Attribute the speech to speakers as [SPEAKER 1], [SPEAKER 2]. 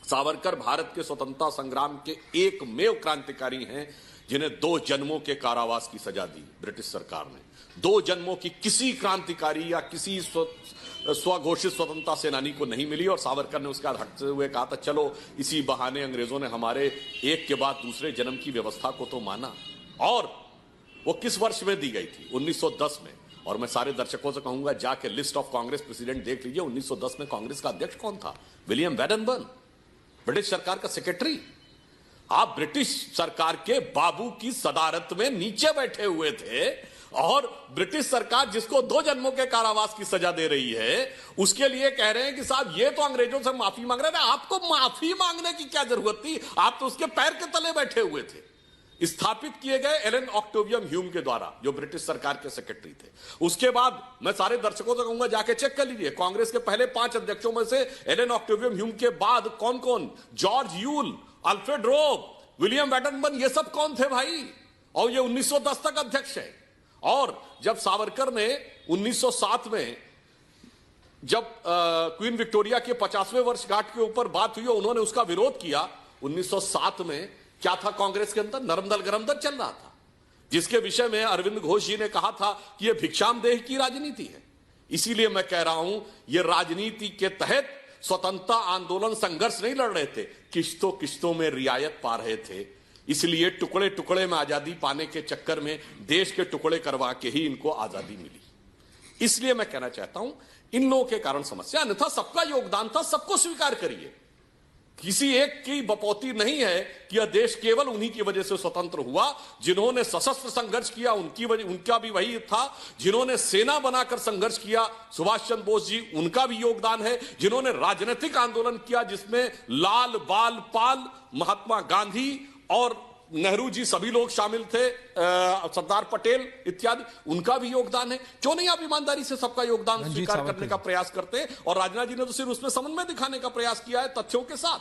[SPEAKER 1] सावरकर भारत के स्वतंत्रता संग्राम के एकमेव क्रांतिकारी हैं जिन्हें 2 जन्मों के कारावास की सजा दी ब्रिटिश सरकार ने। 2 जन्मों की किसी क्रांतिकारी या किसी स्वघोषित स्वतंत्रता सेनानी को नहीं मिली। और सावरकर ने उसके बाद हटते हुए कहा था, चलो इसी बहाने अंग्रेजों ने हमारे एक के बाद दूसरे जन्म की व्यवस्था को तो माना। और वो किस वर्ष में दी गई थी? 1910 में। और मैं सारे दर्शकों से कहूंगा, जाके लिस्ट ऑफ कांग्रेस प्रेसिडेंट देख लीजिए। 1910 में कांग्रेस का अध्यक्ष कौन था? विलियम वैडनबर्न, ब्रिटिश सरकार का सेक्रेटरी। आप ब्रिटिश सरकार के बाबू की सदारत में नीचे बैठे हुए थे और ब्रिटिश सरकार जिसको 2 जन्मों के कारावास की सजा दे रही है, उसके लिए कह रहे हैं कि साहब ये तो अंग्रेजों से माफी मांग रहे थे। आपको माफी मांगने की क्या जरूरत थी? आप तो उसके पैर के तले बैठे हुए थे। स्थापित किए गए एलन ऑक्टेवियम ह्यूम के द्वारा, जो ब्रिटिश सरकार के सेक्रेटरी थे। उसके बाद मैं सारे दर्शकों से कहूंगा, जाके चेक कर लीजिए कांग्रेस के पहले 5 अध्यक्षों में से एलन ऑक्टेवियम ह्यूम के बाद कौन कौन? जॉर्ज यूल, अल्फ्रेड रोब, विलियम वैडनबर्न, ये सब कौन थे भाई? और ये 1910 तक अध्यक्ष है। और जब सावरकर ने 1907 में जब क्वीन विक्टोरिया के 50वें वर्षगांठ के ऊपर बात हुई, उन्होंने उसका विरोध किया। 1907 में क्या था कांग्रेस के अंदर? नरम दल गरम दल चल रहा था, जिसके विषय में अरविंद घोष जी ने कहा था कि यह भिक्षामदेह की राजनीति है। इसीलिए मैं कह रहा हूं, यह राजनीति के तहत स्वतंत्रता आंदोलन संघर्ष नहीं लड़ रहे थे, किश्तों किश्तों में रियायत पा रहे थे। इसलिए टुकड़े टुकड़े में आजादी पाने के चक्कर में देश के टुकड़े करवा के ही इनको आजादी मिली। इसलिए मैं कहना चाहता हूं, इन लोगों के कारण समस्या, अन्यथा सबका योगदान था, सबको स्वीकार करिए। किसी एक की बपौती नहीं है कि यह देश केवल उन्हीं की वजह से स्वतंत्र हुआ। जिन्होंने सशस्त्र संघर्ष किया उनकी वजह, उनका भी वही था। जिन्होंने सेना बनाकर संघर्ष किया, सुभाष चंद्र बोस जी, उनका भी योगदान है। जिन्होंने राजनीतिक आंदोलन किया, जिसमें लाल बाल पाल, महात्मा गांधी और नेहरू जी सभी लोग शामिल थे, सरदार पटेल इत्यादि, उनका भी योगदान है। क्यों नहीं आप ईमानदारी से सबका योगदान स्वीकार करने का प्रयास करते हैं? और राजनाथ जी ने तो सिर्फ उसमें समन्वय दिखाने का प्रयास किया है तथ्यों के साथ।